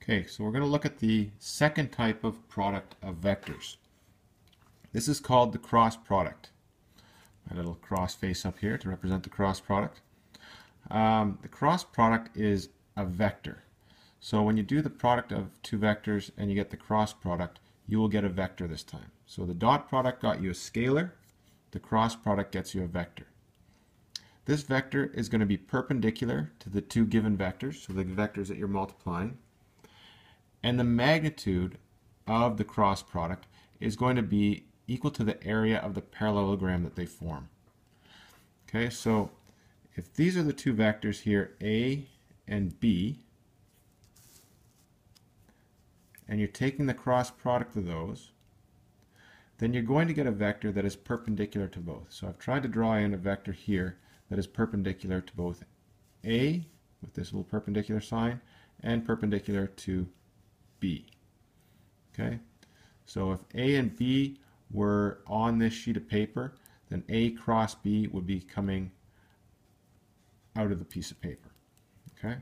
Okay, so we're going to look at the second type of product of vectors. This is called the cross product. My little cross face up here to represent the cross product. The cross product is a vector. So when you do the product of two vectors and you get the cross product, you will get a vector this time. So the dot product got you a scalar, the cross product gets you a vector. This vector is going to be perpendicular to the two given vectors, so the vectors that you're multiplying. And the magnitude of the cross product is going to be equal to the area of the parallelogram that they form. Okay, so if these are the two vectors here, A and B, and you're taking the cross product of those, then you're going to get a vector that is perpendicular to both. So I've tried to draw in a vector here that is perpendicular to both A, with this little perpendicular sign, and perpendicular to B. Okay, so if A and B were on this sheet of paper, then A cross B would be coming out of the piece of paper. Okay,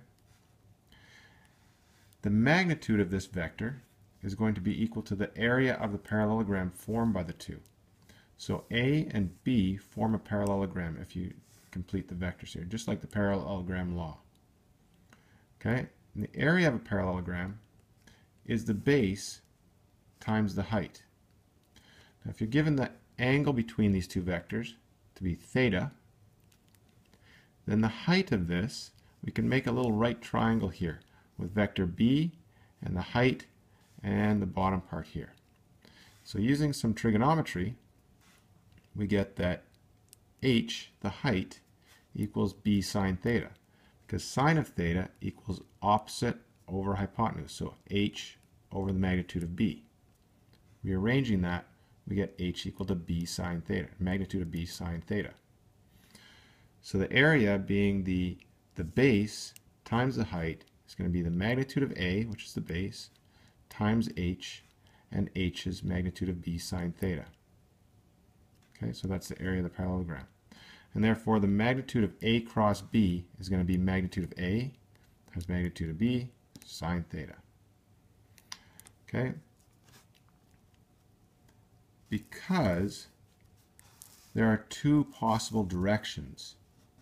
the magnitude of this vector is going to be equal to the area of the parallelogram formed by the two. So A and B form a parallelogram if you complete the vectors here, just like the parallelogram law. Okay, and the area of a parallelogram is the base times the height. Now if you're given the angle between these two vectors to be theta, then the height of this, we can make a little right triangle here with vector B and the height and the bottom part here. So using some trigonometry, we get that h, the height, equals b sine theta, because sine of theta equals opposite over hypotenuse, so h over the magnitude of b. Rearranging that, we get h equal to b sine theta, magnitude of b sine theta. So the area being the base times the height is going to be the magnitude of a, which is the base, times h, and h is magnitude of b sine theta. Okay, so that's the area of the parallelogram. And therefore the magnitude of a cross b is going to be magnitude of a times magnitude of b sine theta. Okay, because there are two possible directions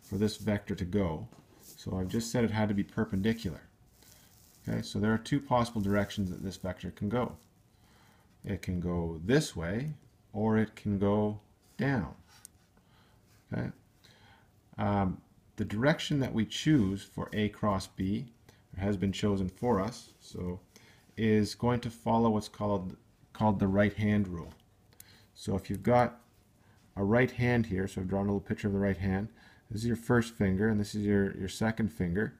for this vector to go, so I've just said it had to be perpendicular. Okay, so there are two possible directions that this vector can go. It can go this way, or it can go down. Okay, the direction that we choose for A cross B has been chosen for us, so is going to follow what's called the right hand rule. So if you've got a right hand here, so I've drawn a little picture of the right hand. This is your first finger, and this is your second finger.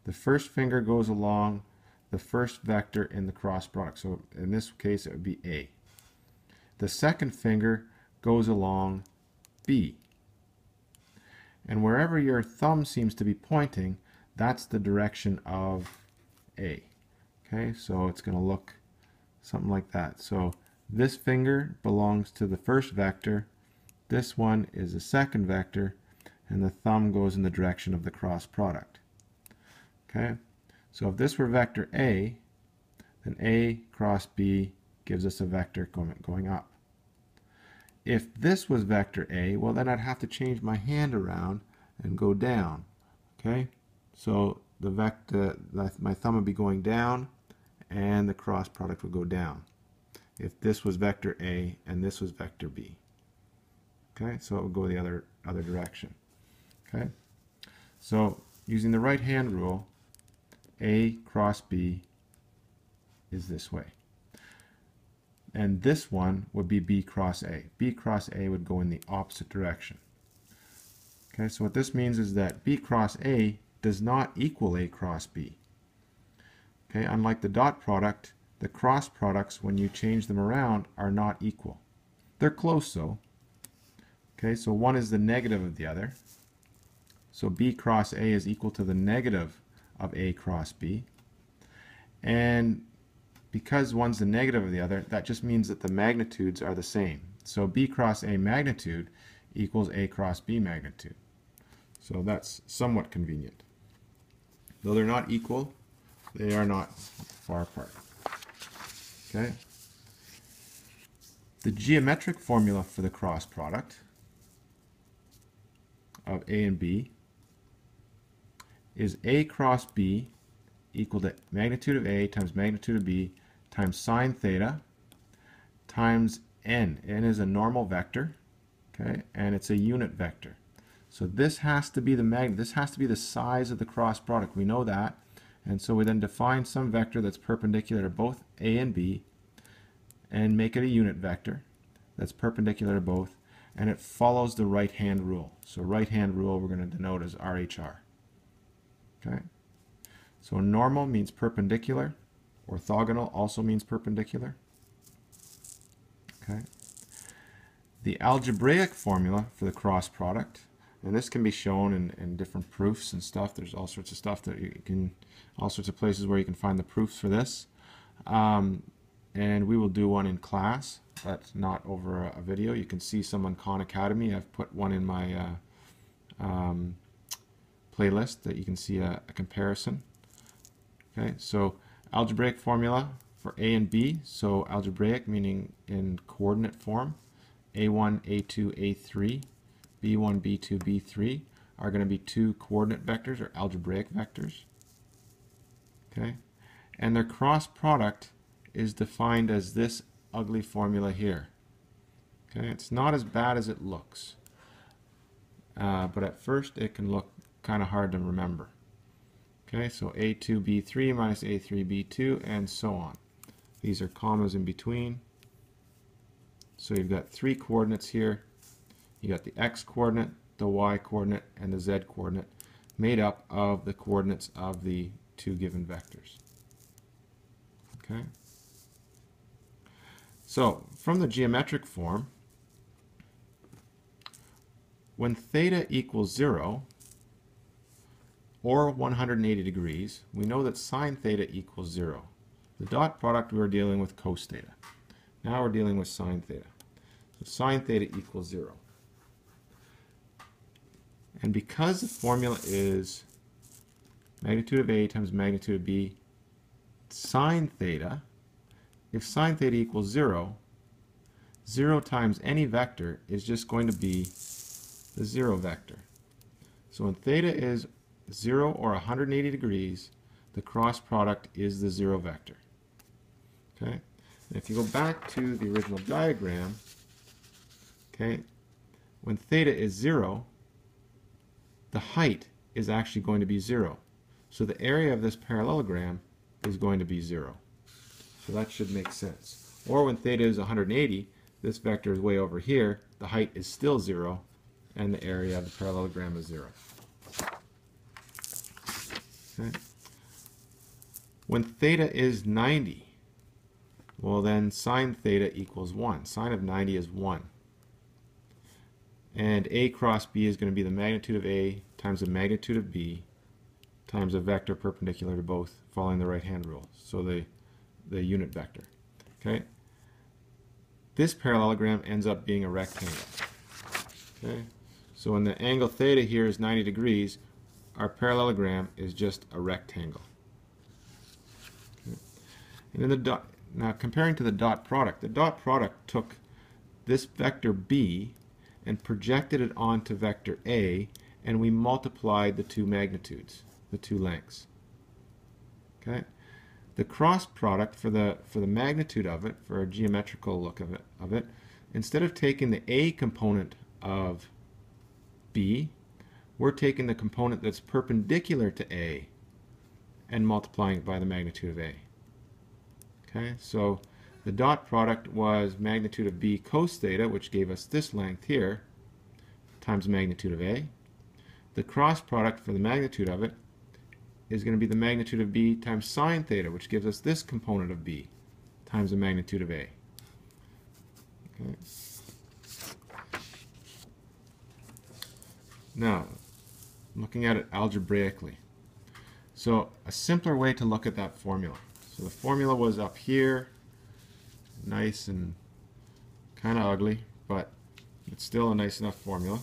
The first finger goes along the first vector in the cross product. So in this case, it would be A. The second finger goes along B. And wherever your thumb seems to be pointing, that's the direction of A. Okay, so it's going to look something like that. So this finger belongs to the first vector, this one is the second vector, and the thumb goes in the direction of the cross product. Okay, so if this were vector A, then A cross B gives us a vector going up. If this was vector A, well then I'd have to change my hand around and go down. Okay, so the vector, my thumb would be going down and the cross product would go down if this was vector A and this was vector B. Okay, so it would go the other direction. Okay, so using the right hand rule, A cross B is this way. And this one would be B cross A. B cross A would go in the opposite direction. Okay, so what this means is that B cross A does not equal A cross B. Okay, unlike the dot product, the cross products, when you change them around, are not equal. They're close though. Okay, so one is the negative of the other. So B cross A is equal to the negative of A cross B. And because one's the negative of the other, that just means that the magnitudes are the same. So B cross A magnitude equals A cross B magnitude. So that's somewhat convenient. Though they're not equal, they are not far apart. Okay. The geometric formula for the cross product of A and B is A cross B equal to magnitude of A times magnitude of B times sine theta times n. N is a normal vector, okay, and it's a unit vector. So this has to be this has to be the size of the cross product. We know that, and so we then define some vector that's perpendicular to both A and B, and make it a unit vector that's perpendicular to both, and it follows the right-hand rule. So right-hand rule we're going to denote as RHR. Okay. So normal means perpendicular. Orthogonal also means perpendicular. Okay. The algebraic formula for the cross product, and this can be shown in different proofs and stuff. There's all sorts of stuff that you can, all sorts of places where you can find the proofs for this. And we will do one in class, but not over a video. You can see some on Khan Academy. I've put one in my playlist that you can see a comparison. Okay, so algebraic formula for A and B. So algebraic meaning in coordinate form. A1, A2, A3, B1, B2, B3 are going to be two coordinate vectors or algebraic vectors. Okay, and their cross product is defined as this ugly formula here. Okay, it's not as bad as it looks, but at first it can look kind of hard to remember. Okay, so A2, B3 minus A3, B2, and so on. These are commas in between. So you've got three coordinates here. You got the x coordinate, the y coordinate, and the z coordinate, made up of the coordinates of the two given vectors. Okay. So from the geometric form, when theta equals 0 or 180 degrees, we know that sine theta equals 0. The dot product, we were dealing with cos theta. Now we're dealing with sine theta. So sine theta equals 0. And because the formula is magnitude of A times magnitude of B, sine theta, if sine theta equals 0, 0 times any vector is just going to be the 0 vector. So when theta is 0 or 180 degrees, the cross product is the 0 vector. Okay? And if you go back to the original diagram, okay, when theta is 0, the height is actually going to be 0. So the area of this parallelogram is going to be 0. So that should make sense. Or when theta is 180, this vector is way over here, the height is still 0, and the area of the parallelogram is 0. Okay. When theta is 90, well then sine theta equals 1. Sine of 90 is 1. And A cross B is going to be the magnitude of A times the magnitude of B times a vector perpendicular to both following the right-hand rule. So the unit vector. Okay. This parallelogram ends up being a rectangle. Okay. So when the angle theta here is 90 degrees, our parallelogram is just a rectangle. Okay. And then the dot, now comparing to the dot product took this vector B and projected it onto vector A, and we multiplied the two magnitudes, the two lengths. Okay. The cross product for the magnitude of it, for a geometrical look of it, instead of taking the A component of B, we're taking the component that's perpendicular to A and multiplying it by the magnitude of A. Okay, so the dot product was magnitude of B cos theta, which gave us this length here, times magnitude of A. The cross product for the magnitude of it is going to be the magnitude of B times sine theta, which gives us this component of B times the magnitude of A. Okay. Now, looking at it algebraically. So a simpler way to look at that formula. So the formula was up here, nice and kind of ugly, but it's still a nice enough formula.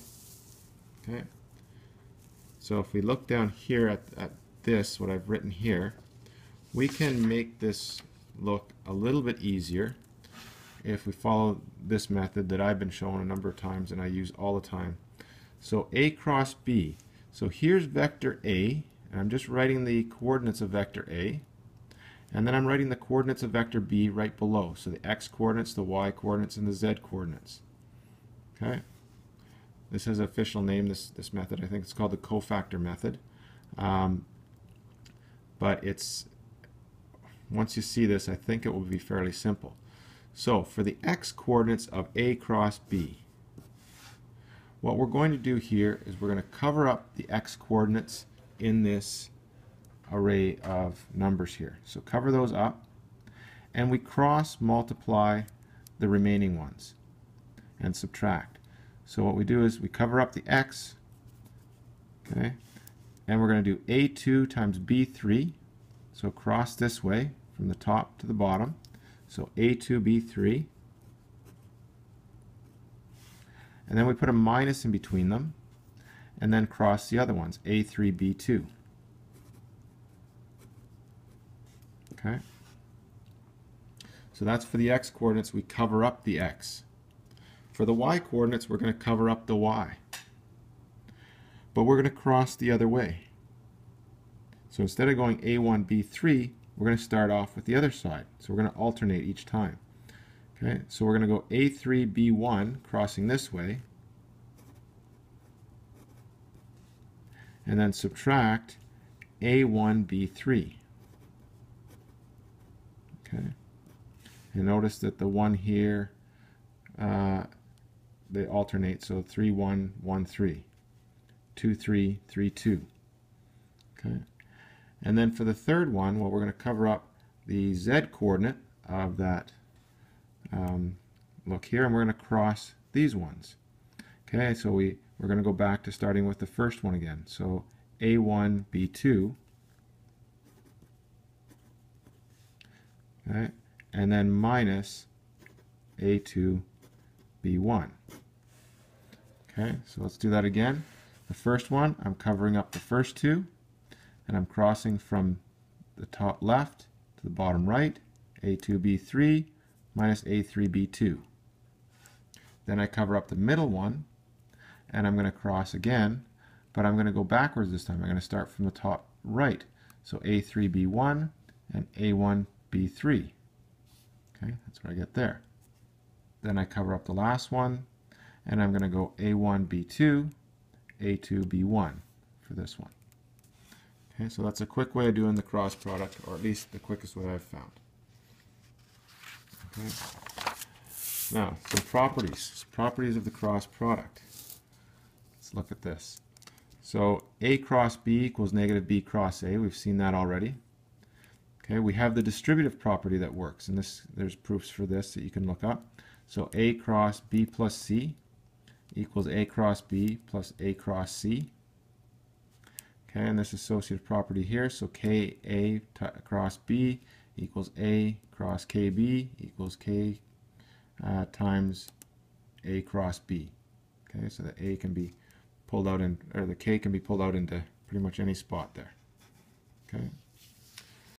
Okay. So if we look down here at this, what I've written here, we can make this look a little bit easier if we follow this method that I've been showing a number of times and I use all the time. So A cross B. So here's vector A, and I'm just writing the coordinates of vector A, and then I'm writing the coordinates of vector B right below. So the x coordinates, the y coordinates, and the z coordinates. Okay. This has an official name, this method. I think it's called the cofactor method. But it's, once you see this, I think it will be fairly simple. So for the x coordinates of A cross B, what we're going to do here is we're going to cover up the x coordinates in this array of numbers here. So cover those up, and we cross multiply the remaining ones and subtract. So what we do is we cover up the x, okay, and we're going to do A2 times B3, so cross this way from the top to the bottom. So A2 B3, and then we put a minus in between them, and then cross the other ones, A3 B2. Okay, so that's for the x coordinates. We cover up the x. For the y coordinates, we're going to cover up the y, but we're going to cross the other way. So instead of going A1 B3, we're going to start off with the other side. So we're going to alternate each time. Okay, so we're going to go A3 B1, crossing this way, and then subtract A1 B3. Okay, and notice that the one here, they alternate, so 3 1 1 3, 2 3 3 2. Okay, and then for the third one, well, we're going to cover up the z coordinate of that look here, and we're going to cross these ones. Okay, so we're going to go back to starting with the first one again. So A1 B2, okay, and then minus A2 B1. Okay, so let's do that again. The first one, I'm covering up the first two, and I'm crossing from the top left to the bottom right, A2 B3 minus A3 B2. Then I cover up the middle one, and I'm going to cross again, but I'm going to go backwards this time. I'm going to start from the top right. So A3 B1 and A1 B3. Okay, that's what I get there. Then I cover up the last one, and I'm going to go A1 B2, A2 B1 for this one. Okay, so that's a quick way of doing the cross product, or at least the quickest way I've found. Okay. Now, some properties of the cross product. Let's look at this. So A cross B equals negative B cross A. We've seen that already. Okay, we have the distributive property that works, and there's proofs for this that you can look up. So A cross B plus C equals A cross B plus A cross C. Okay, and this associative property here, so KA cross B equals A cross KB equals K times A cross B. Okay, so the A can be pulled out in, or the K can be pulled out into pretty much any spot there. Okay.